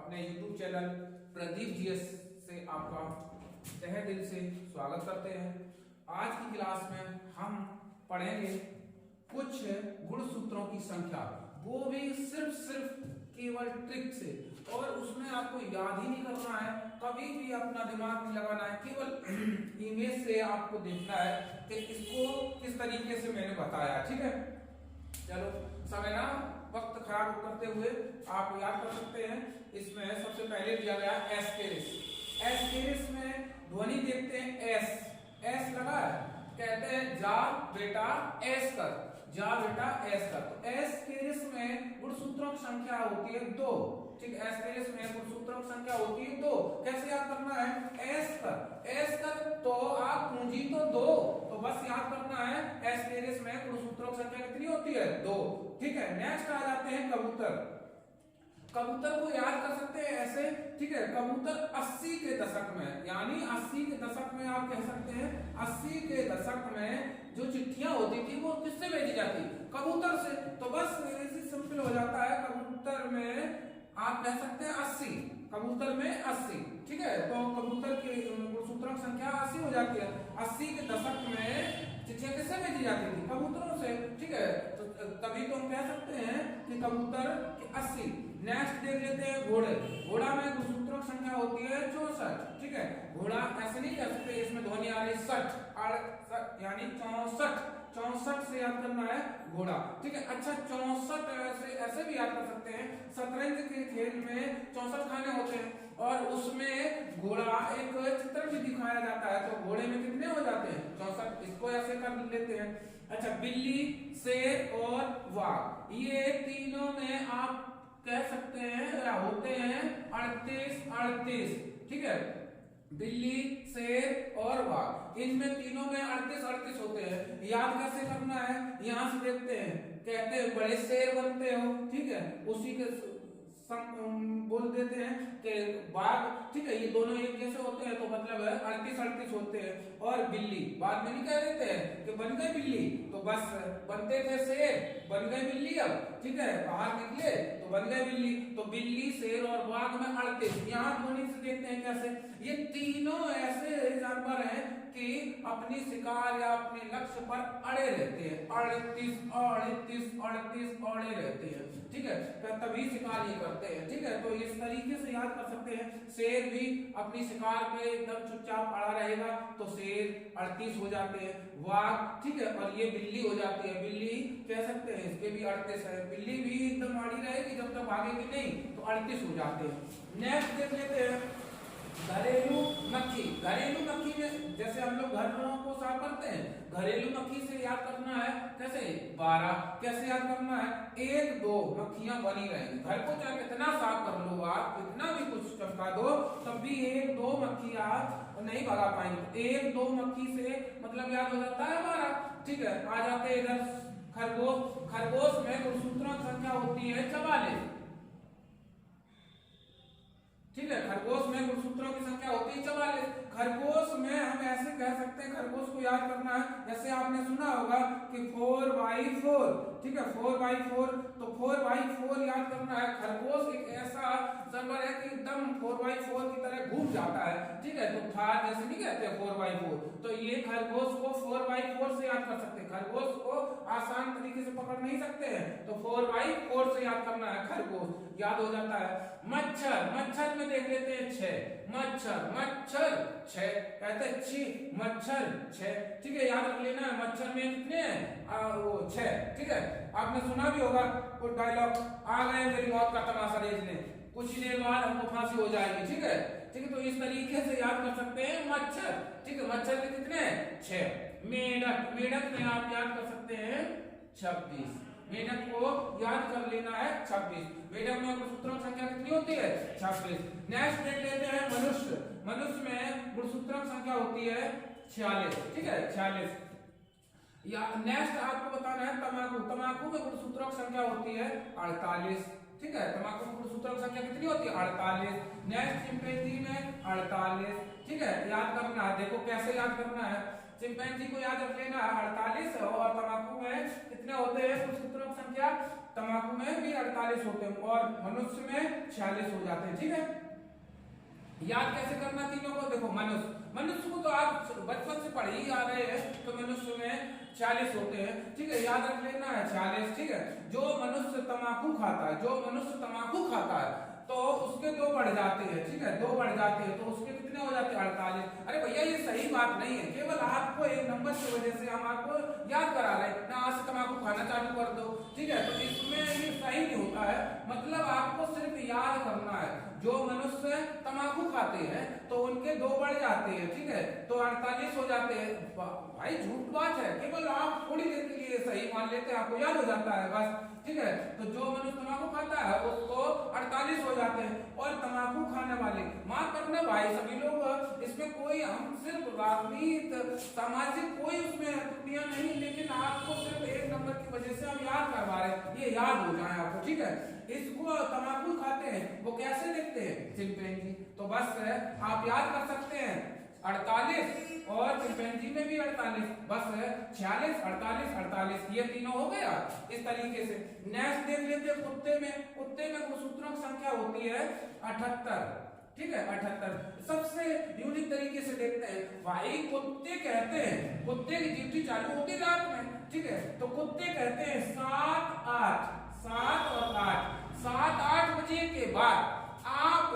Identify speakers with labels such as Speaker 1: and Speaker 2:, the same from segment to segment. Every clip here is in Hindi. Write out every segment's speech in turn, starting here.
Speaker 1: अपने YouTube चैनल प्रदीप जीएस से आपका तहे दिल से स्वागत करते हैं। आज की क्लास में हम पढ़ेंगे कुछ गुणसूत्रों की संख्या, वो भी सिर्फ केवल ट्रिक से, और उसमें आपको याद ही नहीं करना है, कभी भी अपना दिमाग नहीं लगाना है, केवल इमेज से आपको देखना है कि इसको किस तरीके से मैंने बताया। ठीक है, चलो समय ना वक्त खराब करते हुए आप याद कर सकते हैं। इसमें सबसे पहले दिया गया एस्टेरिस में ध्वनि देखते हैं एस लगा है, कहते हैं जा बेटा एस कर, जा बेटा एस कर। तो एस्टेरिस में गुणसूत्रों की संख्या होती है 2। ठीक, एस्टेरिस में गुणसूत्रों की संख्या होती है 2। कैसे याद करना है? एस कर तो आप पूंजी तो 2, तो बस याद करना है एस्टेरिस में गुणसूत्रों की संख्या कितनी होती है? 2। ठीक है, नेक्स्ट आ जाते हैं कबूतर। कबूतर को याद कर सकते हैं ऐसे। ठीक है, कबूतर 80 के दशक में, यानी 80 के दशक में आप कह सकते हैं 80 के दशक में जो चिट्ठियां होती थी वो किससे भेजी जाती? कबूतर से। तो बस ऐसे सिंपल हो जाता है, कबूतर में आप कह सकते हैं 80, कबूतर में 80। ठीक है, तो कबूतर की गुणसूत्रों की संख्या 80 हो जाती है। 80 के दशक में चिट्ठियां किससे भेजी जाती थी? कबूतरों से। ठीक है, तो तभी तो हम कह सकते हैं कि कबूतर के 80। नेक्स्ट देख लेते हैं घोड़े। घोड़ा में गुणसूत्रों की संख्या होती है 64। ठीक है, घोड़ा ऐसे नहीं कह सकते, इसमें ध्वनि आ रही 60 यानी 64 से याद करना है घोड़ा। ठीक है, अच्छा 64 ऐसे भी याद कर सकते हैं, शतरंज के खेल में 64 खाने होते हैं और उसमें घोड़ा एक चित्र भी दिखाया जाता है, तो घोड़े में कितने हो जाते हैं? 64। इसको ऐसे कर लेते हैं। अच्छा, बिल्ली, शेर और वाघ, ये तीनों में आप कह सकते हैं या होते हैं 38। ठीक है, बिल्ली, शेर और वाघ, इनमें तीनों में 38 होते हैं। याद कैसे करना है? यहां से देखते हैं, कहते हैं बड़े शेर बनते हो। ठीक है, उसी के बोल देते हैं कि बाघ। ठीक है, ये दोनों एक जैसे होते हैं तो मतलब है 38 होते हैं। और बिल्ली बाद में नहीं कह देते हैं कि बन गए बिल्ली, तो बस बनते थे शेर, बन गए बिल्ली। अब ठीक है, बाहर निकले तो बन गए बिल्ली। तो बिल्ली, शेर और बाघ में 38। यहाँ ध्वनि से देखते हैं कैसे ये तीनों ऐसे जानवर हैं कि अपनी शिकार या अपने लक्ष्य पर अड़े रहते हैं। 38 अड़े रहते हैं। ठीक है, तभी शिकार ये करते हैं। ठीक है, तो इस तरीके से याद कर सकते हैं। शेर भी अपनी शिकार पे एकदम चुपचाप अड़ा रहेगा तो शेर 38 हो जाते हैं। वाघ, ठीक है, और ये बिल्ली हो जाती है, बिल्ली कह सकते हैं इसके भी 38 है। बिल्ली भी एकदम अड़ी रहेगी जब तक भागेगी नहीं, तो 38 हो जाते हैं। नेक्स्ट देख लेते हैं घरेलू मक्खी। घरेलू मक्खी में जैसे हम लोग घरों को साफ करते हैं, घरेलू मक्खी से याद करना है कैसे? 12। कैसे याद करना है? 1-2 मक्खियां बनी रहेंगी। घर को चाहे कितना साफ कर लो आप, कितना भी कुछ चमका दो, तब भी 1-2 मक्खी आप नहीं भगा पाएंगे। 1-2 मक्खी से मतलब याद हो जाता है 12। ठीक है, आ जाते हैं इधर खरगोश। खरगोश में गुणसूत्रों की संख्या होती है 44। ठीक है, खरगोश में गुणसूत्रों की संख्या होती है 44। खरगोश में हम ऐसे कह सकते हैं, खरगोश को याद करना है जैसे आपने सुना होगा कि 4x4। ठीक है, 4x4, तो 4x4 याद करना है। खरगोश एक ऐसा जानवर है कि एकदम 4x4 की तरह घूम जाता है। ठीक है, तो थार जैसे नहीं कहते 4x4, तो ये खरगोश को 4x4 से याद कर सकते हैं। खरगोश को आसान तरीके से पकड़ नहीं सकते हैं, तो 4x4 से याद करना है। खरगोश याद हो जाता है। मच्छर में देख लेते हैं 6। मच्छर 6 कहते हैं 6 मच्छर 6। ठीक है, याद रख लेना है मच्छर में कितने हैं? वो 6। ठीक है, आपने सुना भी होगा वो डायलॉग, आ गए मेरी मौत का तमाशा देखने, कुछ ही देर बाद हमको फांसी हो जाएगी। ठीक है, तो इस तरीके से याद कर सकते हैं मच्छर। ठीक है, मच्छर के कितने हैं? 6। मेढक में आप याद कर सकते हैं 26। मेढक को याद कर लेना है 26। मेढक में गुणसूत्रों की संख्या कितनी होती है? 26। नेक्स्ट देख लेते हैं मनुष्य में गुणसूत्रों की संख्या होती है 46। ठीक है, 46। या नेक्स्ट आपको बताना है तंबाकू में गुणसूत्रों की संख्या होती है 48। ठीक है, तंबाकू में गुणसूत्रों की संख्या कितनी होती है? 48। नेक्स्ट चिंपैंजी में 48। ठीक है, याद करना है, देखो कैसे याद करना है। चिंपैंजी को याद रख लेना 48 और तंबाकू में कितने होते हैं गुणसूत्रों की संख्या, तंबाकू में भी 48 होते हैं और मनुष्य में 46 हो जाते हैं। ठीक है, याद कैसे करना तीनों को, देखो मनुष्य को तो आप बचपन से पढ़े ही आ रहे हैं, तो मनुष्य में 46 होते हैं। ठीक है, याद रख लेना है 46। ठीक है, जो मनुष्य तंबाकू खाता है तो उसके 2 बढ़ जाते हैं। ठीक है, 2 बढ़ जाते हैं तो उसके कितने हो जाते हैं 48। अरे भैया ये सही बात नहीं है, केवल आपको एक नंबर की वजह से हम आपको याद करा रहे हैं ना, आज से तंबाकू खाना चालू कर दो। ठीक है, तो इसमें ये सही नहीं होता है, मतलब आपको सिर्फ याद करना है जो मनुष्य तंबाकू खाते हैं तो उनके 2 बढ़ जाते हैं। ठीक है, तो 48 हो जाते हैं। भाई झूठ बात है, केवल आप थोड़ी देर के लिए सही मान लेते हैं, आपको याद हो जाता है बस। ठीक है, तो जो मनुष्य तंबाकू खाता है उसको 48 हो जाते हैं और तंबाकू खाने वाले, माफ करना भाई सभी लोग, इसमें कोई हम सिर्फ राजनीति सामाजिक कोई उसमें त्रुटियां नहीं, लेकिन आपको सिर्फ एक नंबर की वजह से हम याद करवा रहे हैं, ये याद हो जाए आपको। ठीक है, इसको तंबाकू खाते हैं वो कैसे दिखते हैं चिंपैंजी, तो बस आप याद कर सकते हैं 48 और चिंपैंजी में भी 48, बस 46 48 48 ये तीनों हो गया इस तरीके से। नेक्स्ट देख लेते हैं कुत्ते में गुणसूत्रों की संख्या होती है 78। ठीक है, 78 सबसे यूनिक तरीके से देखते हैं भाई। कुत्ते कहते हैं, कुत्ते की ड्यूटी चालू होती रात में। ठीक है, तो कुत्ते कहते हैं 7 और 8 7-8 बजे के बाद आप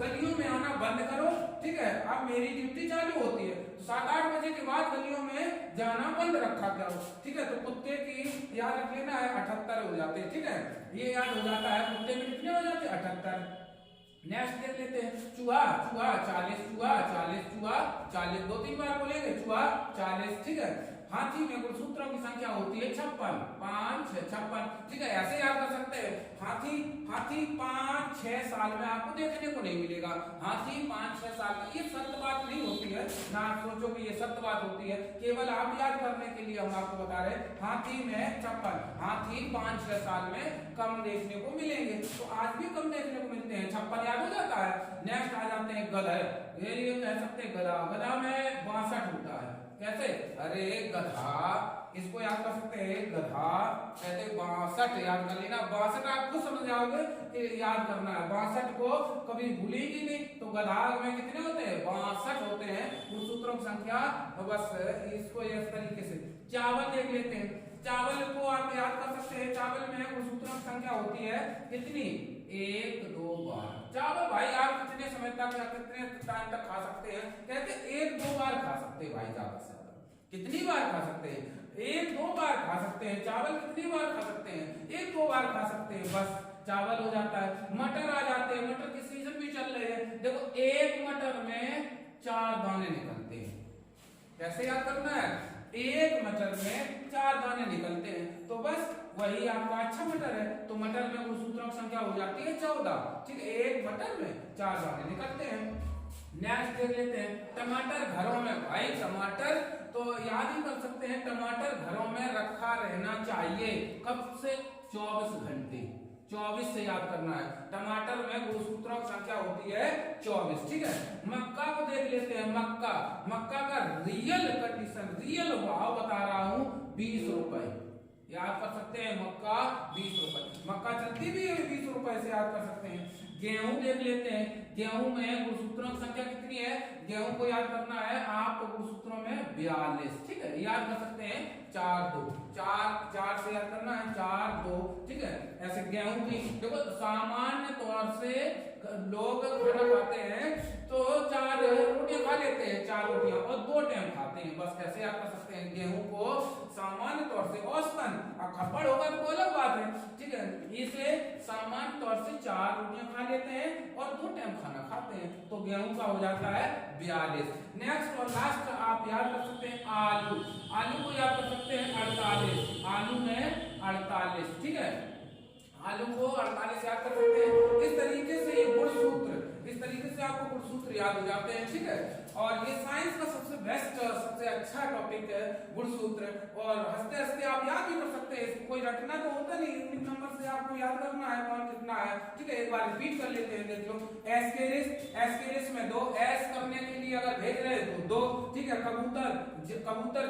Speaker 1: गलियों में आना बंद करो। ठीक है, अब मेरी ड्यूटी चालू होती है, 7-8 बजे के बाद गलियों में जाना बंद रखा करो। ठीक है, तो कुत्ते की याद रख लेना है 78 हो जाते हैं। ठीक है, ये याद हो जाता है कुत्ते में कितने हो जाते हैं 78। नेक्स्ट देख लेते हैं चूहा 40 चूहा 40 2-3 बार बोलेंगे चूहा 40। ठीक है, हाथी में गुणसूत्रों की संख्या होती है 56 5 6 56। ठीक है, ऐसे याद कर सकते हैं हाथी 5-6 साल में आपको देखने को नहीं मिलेगा। हाथी 5-6 साल में, ये सत्य बात नहीं होती है ना, आप सोचो कि ये सत्य बात होती है, केवल आप याद करने के लिए हम आपको बता रहे हैं। हाथी में 56, हाथी 5-6 साल में कम देखने को मिलेंगे, तो आज भी कम देखने को मिलते हैं, 56 याद हो जाता है। नेक्स्ट आ जाते हैं गधा, ये कह सकते हैं गधा में 62 होता है। कैसे, अरे गधा, इसको याद कर सकते हैं गधा कहते 62 याद कर लेना। 62 आप खुद समझ जाओगे कि याद करना है, 62 को कभी भूलेगी नहीं। तो गधा में कितने होते हैं 62 होते हैं गुणसूत्रों की संख्या। तो बस इसको इस तरीके से। चावल देख लेते हैं, चावल को आप याद कर सकते हैं, चावल में गुणसूत्रों की संख्या होती है कितनी 1-2 बार। चावल भाई आप कितने समय तक या कितने टाइम तक खा सकते हैं, कहते 1-2 बार खा सकते हैं भाई, ज्यादा से ज्यादा कितनी बार खा सकते हैं 1-2 बार खा सकते हैं। चावल कितनी बार खा सकते हैं 1-2 बार खा सकते हैं, बस चावल हो जाता है। मटर आ जाते हैं, मटर के सीजन भी चल रहे हैं, देखो एक मटर में 4 दाने निकलते हैं। कैसे याद करना है, एक मटर में 4 दाने निकलते हैं, तो बस वही आपका अच्छा मटर है। तो मटर में गुणसूत्रों की संख्या हो जाती है 14। ठीक है, एक मटर में 4 दाने निकलते हैं। नेक्स्ट देख लेते हैं टमाटर घरों में, भाई टमाटर तो याद ही कर सकते हैं, टमाटर घरों में रखा रहना चाहिए कब से 24 घंटे, 24 से याद करना है। टमाटर में गुणसूत्रों की संख्या होती है 24। ठीक है, मक्का को देख लेते हैं, मक्का का रियल कंडीशन, रियल भाव बता रहा हूं 20 रुपए, याद कर सकते हैं मक्का 20 रुपए, मक्का चलती भी है 20 रुपए से याद कर सकते हैं। गेहूं देख लेते हैं, गेहूं में गुणसूत्रों की संख्या कितनी है, गेहूं को याद करना है आप गुणसूत्रों में 42। ठीक है, याद कर सकते हैं 4-2, 4 से याद करना है 4-2। ठीक है, ऐसे गेहूं की देखो सामान्य तौर से लोग खाना खाते हैं तो 4 रोटियां खा लेते हैं, 4 रोटियां और 2 टाइम खाते हैं, बस कैसे याद कर सकते हैं। गेहूं को सामान्य तौर से औसतन, खपड़ होगा तो अलग बात है। ठीक है, इसे सामान्य तौर से 4 रोटियां खा लेते हैं और 2 टाइम खाना खाते हैं, तो गेहूं का हो जाता है 42। नेक्स्ट और लास्ट आप याद कर सकते हैं आलू, आलू को याद कर सकते हैं 48, आलू में 48। ठीक है, आलू को 48 याद कर सकते हैं। इस तरीके से ये गुणसूत्र, इस तरीके से आपको गुणसूत्र याद हो जाते हैं। ठीक है, और ये साइंस का सबसे बेस्ट, सबसे अच्छा टॉपिक है गुणसूत्र, और हंसते हंसते आप याद भी कर सकते हैं, कोई रटना तो होता नहीं, यूनिट नंबर से आपको याद करना है कौन कितना है, ठीक है। एक बार रिपीट कर लेते हैं, देख लो। एस के रेस में 2, एस करने के लिए अगर भेज रहे तो 2, ठीक है। कबूतर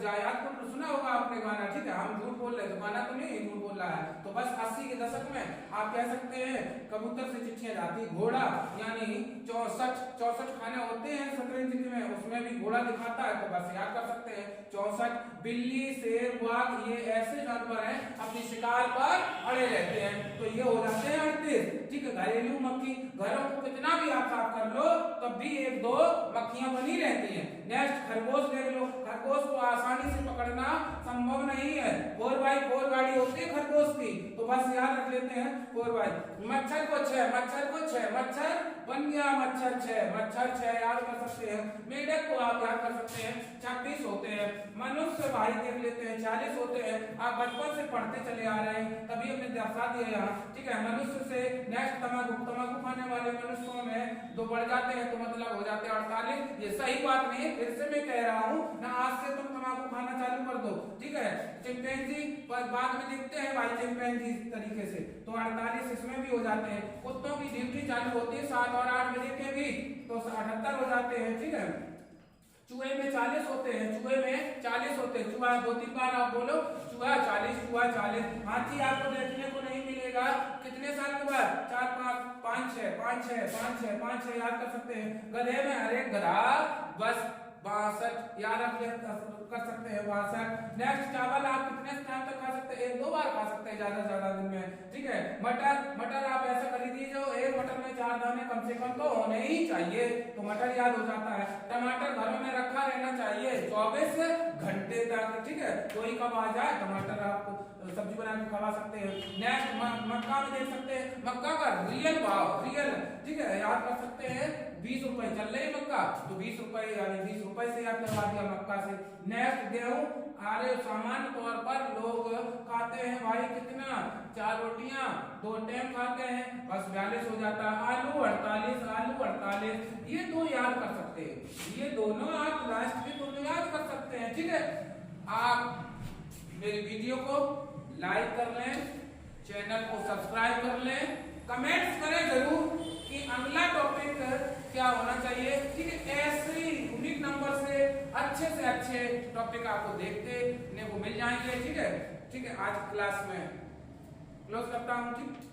Speaker 1: जा याद कर, सुना होगा आपने गाना, ठीक है। हम झूठ बोल रहे तो गाना तो नहीं झूठ बोल रहा है, तो बस 80 के दशक में आप कह सकते हैं कबूतर से चिट्ठियां जाती। घोड़ा यानी 64 खाने होते हैं शतरंज में, उसमें भी घोड़ा दिखाता है, तो बस याद कर सकते हैं 64। बिल्ली, शेर, बाघ ये ऐसे जानवर हैं अपनी शिकार पर अड़े रहते हैं, तो ये हो जाते हैं 38, ठीक है। घरेलू मक्खी, घरों को कितना भी आप साफ कर लो तब भी 1-2 मक्खियां बनी रहती हैं। नेक्स्ट खरगोश देख लो, खरगोश को आसानी से पकड़ना संभव नहीं है, 4x4 गाड़ी होती है खरगोश की, तो बस याद रख लेते हैं 4x। मच्छर को 6, मच्छर बन गया मच्छर 6 याद कर सकते हैं। मेढक को आप याद कर सकते हैं 26 होते हैं। मनुष्य भाई देख लेते हैं 40 होते हैं, आप बचपन से पढ़ते चले आ रहे हैं तभी हमने दर्शा दिया यहाँ, ठीक है। मनुष्य से नेक्स्ट तंबाकू खाने वाले मनुष्यों में 2 बढ़ जाते हैं, तो मतलब हो जाते हैं 48। ये सही बात नहीं है, फिर से मैं कह रहा हूँ ना, आज से तुम तंबाकू खाना चालू कर दो, ठीक है। चिंपैंजी बाद में देखते हैं भाई, चिंपैंजी तरीके से, तो 48 इसमें भी हो जाते हैं। कुत्तों की ड्यूटी चालू होती है 7 और 8 बजे के भी, तो 78 हो जाते हैं, ठीक है। चूहे में 40 होते हैं, चूहा 2-3 बार आप बोलो, चूहा 40। हाथी आपको देखने को नहीं मिलेगा कितने साल के बाद, 5 6 याद कर सकते हैं। गधे में हरेक गधा बस 62 याद कर सकते हैं 62। नेक्स्ट चावल आप कितने टाइम तक खा सकते हैं, 1-2 बार खा सकते हैं ज्यादा दिन में, ठीक है। मटर आप ऐसा खरीदिए जो एक मटर में 4 दाने कम से कम तो होने ही चाहिए, तो मटर याद हो जाता है। टमाटर घरों में रखा रहना चाहिए 24 घंटे तक, ठीक है। कोई कब आ जाए टमाटर आप सब्जी बना के खवा सकते हैं। नेक्स्ट मक्का में देख सकते हैं, मक्का का रियल भाव, ठीक है, याद कर सकते हैं 20 रुपए चल रहे मक्का, तो 20 रुपए यानी 20 रुपए से याद करवा दिया मक्का से। नेक्स्ट गेहूं, अरे सामान्य तौर पर लोग खाते हैं भाई कितना, 4 रोटियां 2 टाइम खाते हैं, बस 42 हो जाता है। आलू 48, ये 2 याद कर सकते हैं, ये दोनों आप लास्ट के दोनों याद कर सकते हैं, ठीक है। आप मेरी वीडियो को लाइक कर लें, चैनल को सब्सक्राइब कर लें, कमेंट्स करें जरूर कि अगला टॉपिक क्या होना चाहिए, ठीक है। ऐसे यूनिक नंबर से अच्छे टॉपिक आपको देखने को मिल जाएंगे, ठीक है। आज क्लास में क्लोज करता हूँ, ठीक।